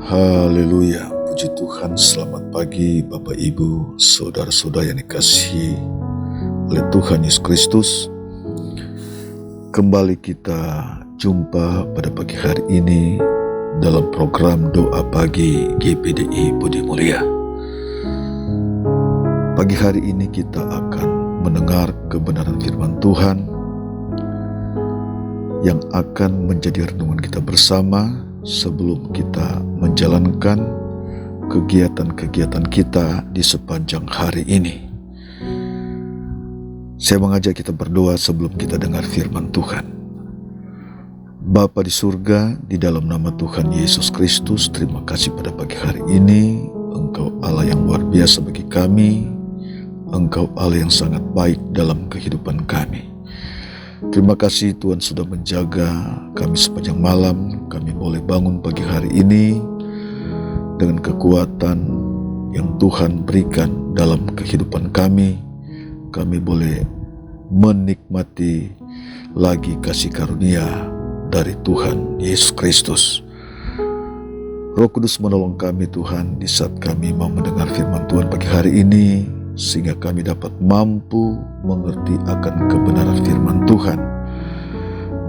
Haleluya, puji Tuhan. Selamat pagi Bapak Ibu, saudara-saudara yang dikasihi oleh Tuhan Yesus Kristus. Kembali kita jumpa pada pagi hari ini dalam program Doa Pagi GPDI Budi Mulia. Pagi hari ini kita akan mendengar kebenaran firman Tuhan yang akan menjadi renungan kita bersama sebelum kita menjalankan kegiatan-kegiatan kita di sepanjang hari ini. Saya mengajak kita berdoa sebelum kita dengar firman Tuhan. Bapa di surga, di dalam nama Tuhan Yesus Kristus, terima kasih pada pagi hari ini. Engkau Allah yang luar biasa bagi kami. Engkau Allah yang sangat baik dalam kehidupan kami. Terima kasih Tuhan sudah menjaga kami sepanjang malam. Kami boleh bangun pagi hari ini dengan kekuatan yang Tuhan berikan dalam kehidupan kami. Kami boleh menikmati lagi kasih karunia dari Tuhan Yesus Kristus. Roh Kudus menolong kami Tuhan di saat kami mau mendengar firman Tuhan pagi hari ini, sehingga kami dapat mampu mengerti akan kebenaran firman Tuhan.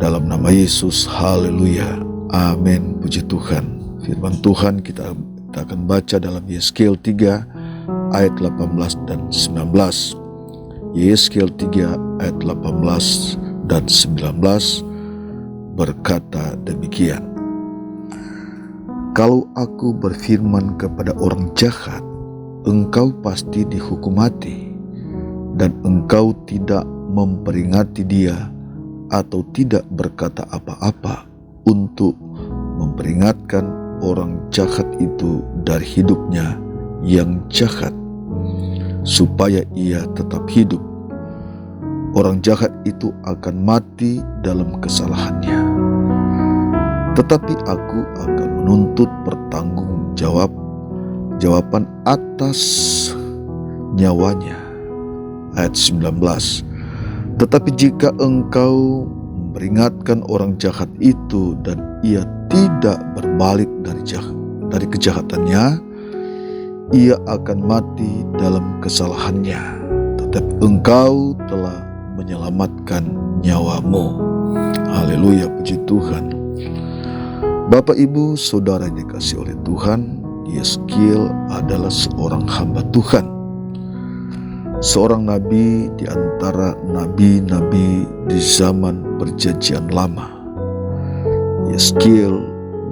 Dalam nama Yesus, haleluya, amin, puji Tuhan. Firman Tuhan kita akan baca dalam Yeskel 3 ayat 18 dan 19. Yeskel 3 ayat 18 dan 19 berkata demikian. Kalau aku berfirman kepada orang jahat, engkau pasti dihukum mati, dan engkau tidak memperingati dia atau tidak berkata apa-apa untuk memperingatkan orang jahat itu dari hidupnya yang jahat, supaya ia tetap hidup. Orang jahat itu akan mati dalam kesalahannya, tetapi aku akan menuntut jawaban atas nyawanya. Ayat 19. Tetapi jika engkau memperingatkan orang jahat itu dan ia tidak berbalik dari kejahatannya, ia akan mati dalam kesalahannya, tetapi engkau telah menyelamatkan nyawamu. Haleluya, puji Tuhan. Bapak Ibu Saudara yang dikasihi oleh Tuhan, Yeskel adalah seorang hamba Tuhan, seorang nabi di antara nabi-nabi di zaman Perjanjian Lama. Yeskel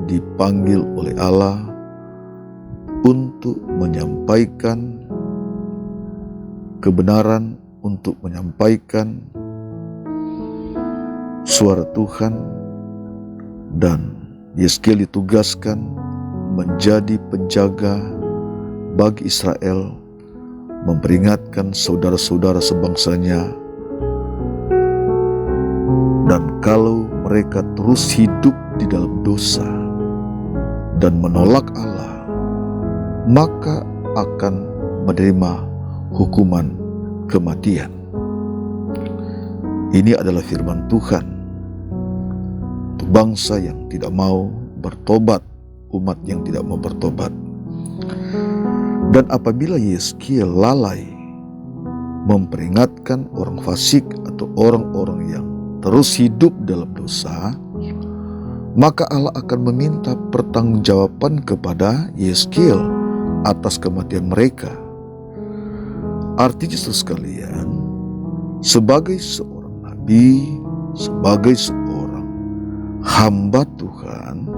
dipanggil oleh Allah untuk menyampaikan kebenaran, untuk menyampaikan suara Tuhan, dan Yeskel ditugaskan menjadi penjaga bagi Israel, memperingatkan saudara-saudara sebangsanya, dan kalau mereka terus hidup di dalam dosa dan menolak Allah, maka akan menerima hukuman kematian. Ini adalah firman Tuhan untuk bangsa yang tidak mau bertobat, umat yang tidak mau bertobat. Dan apabila Yeskel lalai memperingatkan orang fasik atau orang-orang yang terus hidup dalam dosa, maka Allah akan meminta pertanggungjawaban kepada Yeskel atas kematian mereka. Artinya sekalian, sebagai seorang nabi, sebagai seorang hamba Tuhan,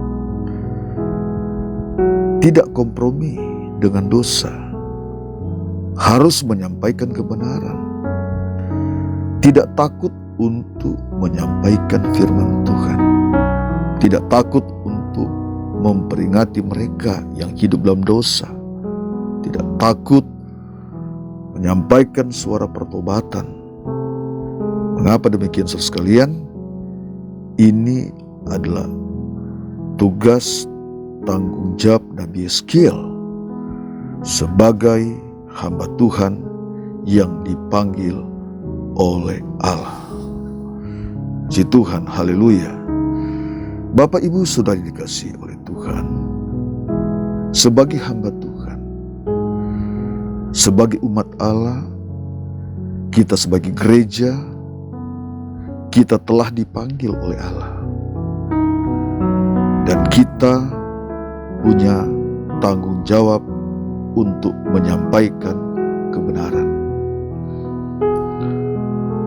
tidak kompromi dengan dosa, harus menyampaikan kebenaran, tidak takut untuk menyampaikan firman Tuhan, tidak takut untuk memperingati mereka yang hidup dalam dosa, tidak takut menyampaikan suara pertobatan. Mengapa demikian, saudara sekalian? Ini adalah tugas tanggung jawab Nabi Yeskel sebagai hamba Tuhan yang dipanggil oleh Allah. Puji Tuhan, haleluya. Bapak Ibu Saudara dikasihi oleh Tuhan, sebagai hamba Tuhan, sebagai umat Allah, kita sebagai gereja, kita telah dipanggil oleh Allah. Dan kita punya tanggung jawab untuk menyampaikan kebenaran,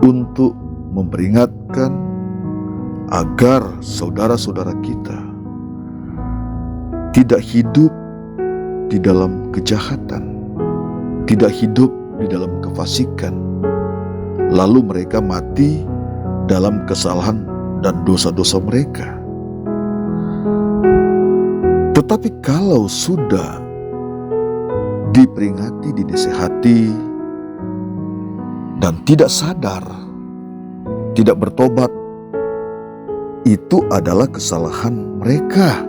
untuk memperingatkan agar saudara-saudara kita tidak hidup di dalam kejahatan, tidak hidup di dalam kefasikan, lalu mereka mati dalam kesalahan dan dosa-dosa mereka. Tetapi kalau sudah diperingati, dinasihati, dan tidak sadar, tidak bertobat, itu adalah kesalahan mereka.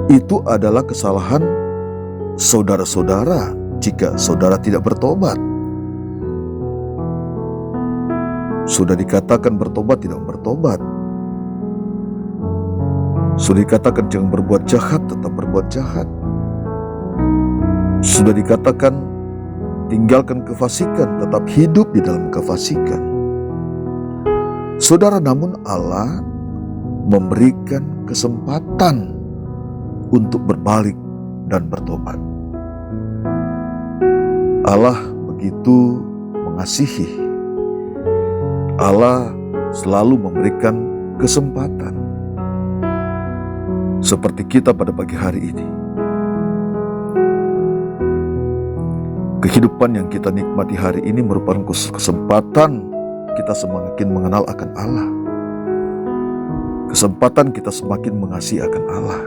Itu adalah kesalahan saudara-saudara jika saudara tidak bertobat. Sudah dikatakan bertobat, tidak bertobat. Sudah dikatakan jangan berbuat jahat, tetap berbuat jahat. Sudah dikatakan tinggalkan kefasikan, tetap hidup di dalam kefasikan. Saudara, namun Allah memberikan kesempatan untuk berbalik dan bertobat. Allah begitu mengasihi. Allah selalu memberikan kesempatan. Seperti kita pada pagi hari ini. Kehidupan yang kita nikmati hari ini merupakan kesempatan kita semakin mengenal akan Allah. Kesempatan kita semakin mengasihi akan Allah.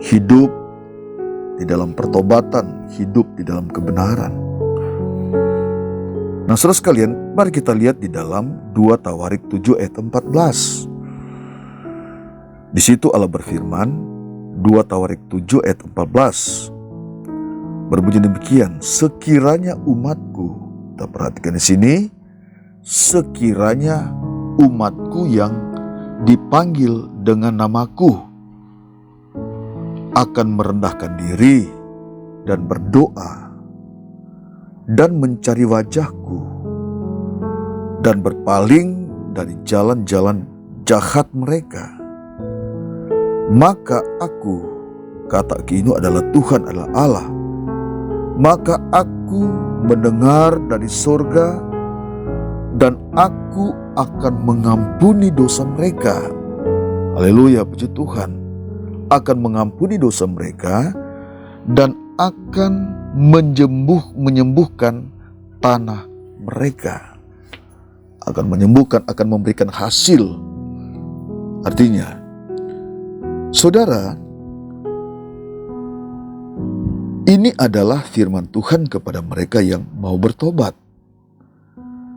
Hidup di dalam pertobatan, hidup di dalam kebenaran. Nah, saudara sekalian, mari kita lihat di dalam 2 Tawarik 7 ayat 14. Di situ Allah berfirman, 2 Tawarik 7 ayat 14. Berbunyi demikian, sekiranya umatku, kita perhatikan di sini, sekiranya umatku yang dipanggil dengan namaku akan merendahkan diri dan berdoa dan mencari wajahku dan berpaling dari jalan-jalan jahat mereka, maka aku, kata ini adalah Tuhan, adalah Allah, maka aku mendengar dari sorga dan aku akan mengampuni dosa mereka. Haleluya, puji Tuhan. Akan mengampuni dosa mereka dan akan menyembuhkan tanah mereka. Akan menyembuhkan, akan memberikan hasil. Artinya, saudara, ini adalah firman Tuhan kepada mereka yang mau bertobat,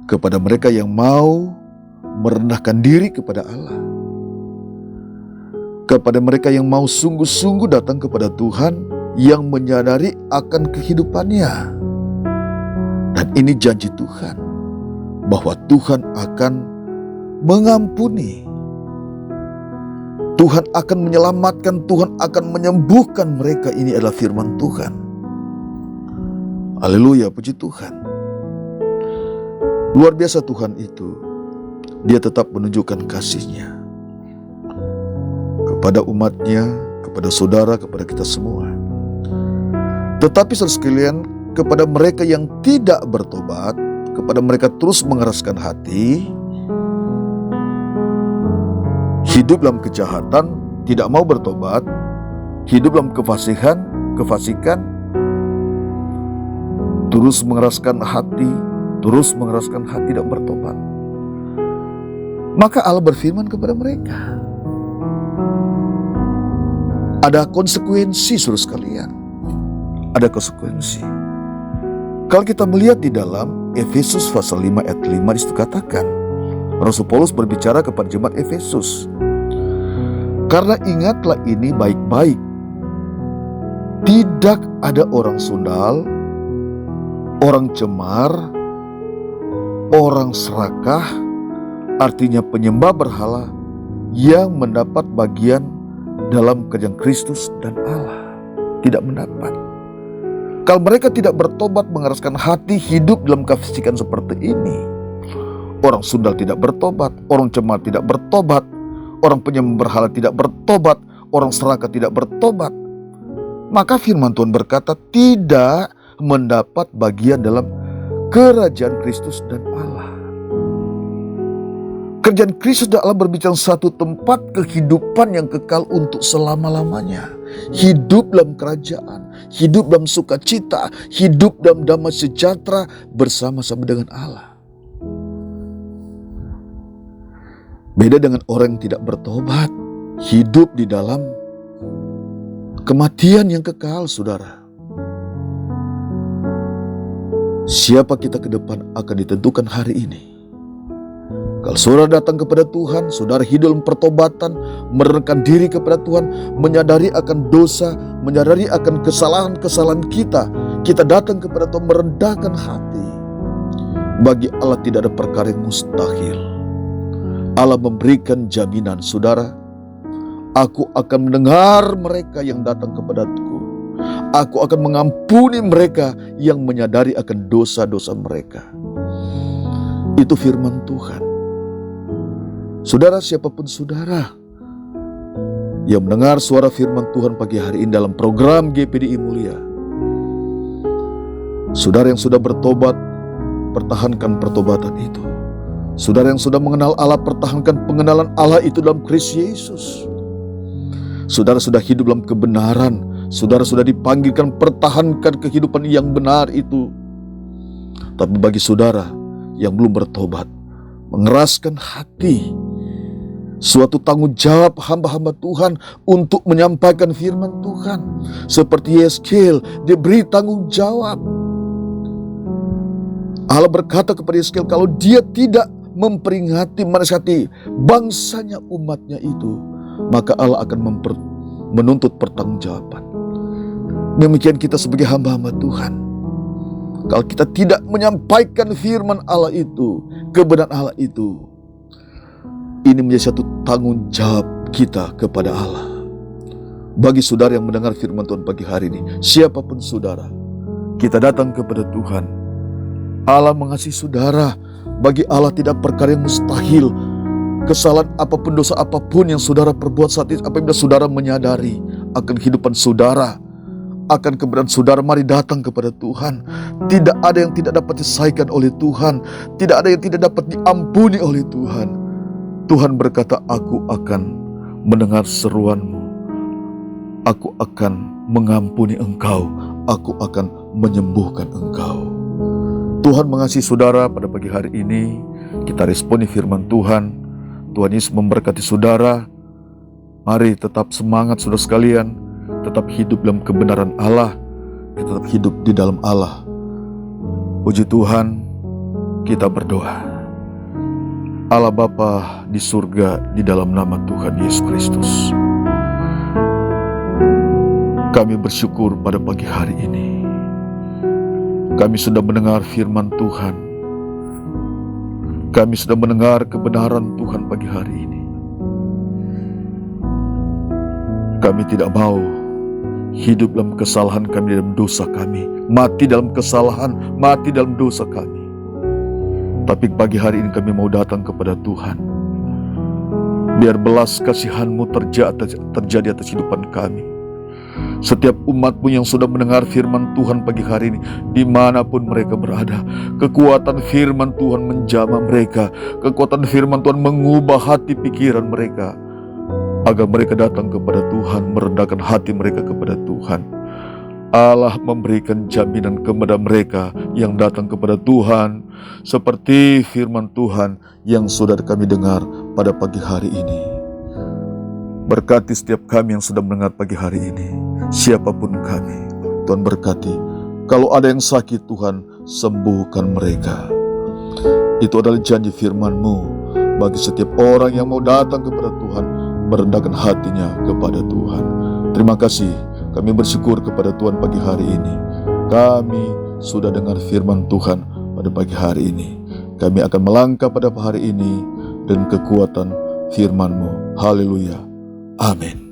kepada mereka yang mau merendahkan diri kepada Allah, kepada mereka yang mau sungguh-sungguh datang kepada Tuhan, yang menyadari akan kehidupannya. Dan ini janji Tuhan, bahwa Tuhan akan mengampuni, Tuhan akan menyelamatkan, Tuhan akan menyembuhkan mereka. Ini adalah firman Tuhan. Haleluya, puji Tuhan. Luar biasa Tuhan itu. Dia tetap menunjukkan kasih-Nya kepada umat-Nya, kepada saudara, kepada kita semua. Tetapi saudara sekalian, kepada mereka yang tidak bertobat, kepada mereka terus mengeraskan hati, hidup dalam kejahatan, tidak mau bertobat, hidup dalam kefasikan, terus mengeraskan hati, tidak bertobat. Maka Allah berfirman kepada mereka. Ada konsekuensi, saudara sekalian. Ada konsekuensi. Kalau kita melihat di dalam Efesus pasal 5 ayat 5 disitu katakan, Rasul Paulus berbicara kepada jemaat Efesus. Karena ingatlah ini baik-baik, tidak ada orang sundal, orang cemar, orang serakah, artinya penyembah berhala, yang mendapat bagian dalam kerajaan Kristus dan Allah. tidak mendapat. Kalau mereka tidak bertobat, mengeraskan hati, hidup dalam kefasikan seperti ini, orang sundal tidak bertobat, orang cemal tidak bertobat, orang penyembah berhala tidak bertobat, orang serakah tidak bertobat, maka firman Tuhan berkata tidak mendapat bagian dalam kerajaan Kristus dan Allah. Kerajaan Kristus dan Allah berbicara satu tempat kehidupan yang kekal untuk selama-lamanya. Hidup dalam kerajaan, hidup dalam sukacita, hidup dalam damai sejahtera bersama-sama dengan Allah. Beda dengan orang yang tidak bertobat, hidup di dalam kematian yang kekal, saudara. Siapa kita ke depan akan ditentukan hari ini. Kalau saudara datang kepada Tuhan, saudara hidup dalam pertobatan, merendahkan diri kepada Tuhan, menyadari akan dosa, menyadari akan kesalahan-kesalahan kita. Kita datang kepada Tuhan merendahkan hati. Bagi Allah tidak ada perkara yang mustahil. Allah memberikan jaminan, saudara. Aku akan mendengar mereka yang datang kepadaku. Aku akan mengampuni mereka yang menyadari akan dosa-dosa mereka. Itu firman Tuhan. Saudara, siapapun saudara yang mendengar suara firman Tuhan pagi hari ini dalam program GPDI Mulia, saudara yang sudah bertobat, pertahankan pertobatan itu. Saudara yang sudah mengenal Allah, pertahankan pengenalan Allah itu dalam Kristus Yesus. Saudara sudah hidup dalam kebenaran, saudara sudah dipanggilkan pertahankan kehidupan yang benar itu. Tapi bagi saudara yang belum bertobat, mengeraskan hati, suatu tanggung jawab hamba-hamba Tuhan untuk menyampaikan firman Tuhan. Seperti Yeskel, dia beri tanggung jawab. Allah berkata kepada Yeskel, kalau dia tidak memperingati, menasihati bangsanya, umatnya itu, maka Allah akan menuntut pertanggungjawaban. Demikian kita sebagai hamba-hamba Tuhan. Kalau kita tidak menyampaikan firman Allah itu, kebenaran Allah itu, ini menjadi satu tanggung jawab kita kepada Allah. Bagi saudara yang mendengar firman Tuhan pagi hari ini, siapapun saudara, kita datang kepada Tuhan. Allah mengasihi saudara. Bagi Allah tidak perkara yang mustahil. Kesalahan apapun, dosa apapun yang saudara perbuat saat ini, apabila saudara menyadari akan kehidupan saudara, akan kebenaran saudara, mari datang kepada Tuhan. Tidak ada yang tidak dapat diselesaikan oleh Tuhan. Tidak ada yang tidak dapat diampuni oleh Tuhan. Tuhan berkata, aku akan mendengar seruanmu. Aku akan mengampuni engkau. Aku akan menyembuhkan engkau. Tuhan mengasihi saudara pada pagi hari ini. Kita responi firman Tuhan. Tuhan Yesus memberkati saudara. Mari tetap semangat saudara sekalian. Tetap hidup dalam kebenaran Allah. Kita tetap hidup di dalam Allah. Puji Tuhan, kita berdoa. Allah Bapa di surga, di dalam nama Tuhan Yesus Kristus, kami bersyukur pada pagi hari ini. Kami sudah mendengar firman Tuhan. Kami sudah mendengar kebenaran Tuhan pagi hari ini. Kami tidak mau hidup dalam kesalahan kami, dalam dosa kami, mati dalam kesalahan, mati dalam dosa kami. Tapi pagi hari ini kami mau datang kepada Tuhan. Biar belas kasihan-Mu terjadi atas kehidupan kami. Setiap umat-Mu yang sudah mendengar firman Tuhan pagi hari ini, dimanapun mereka berada, kekuatan firman Tuhan menjamah mereka. Kekuatan firman Tuhan mengubah hati pikiran mereka, agar mereka datang kepada Tuhan, merendahkan hati mereka kepada Tuhan. Allah memberikan jaminan kepada mereka yang datang kepada Tuhan, seperti firman Tuhan yang sudah kami dengar pada pagi hari ini. Berkati setiap kami yang sudah mendengar pagi hari ini, siapapun kami, Tuhan berkati. Kalau ada yang sakit, Tuhan sembuhkan mereka. Itu adalah janji firman-Mu bagi setiap orang yang mau datang kepada Tuhan, merendahkan hatinya kepada Tuhan. Terima kasih. Kami bersyukur kepada Tuhan pagi hari ini. Kami sudah dengar firman Tuhan pada pagi hari ini. Kami akan melangkah pada hari ini dengan kekuatan firman-Mu. Haleluya. Amin.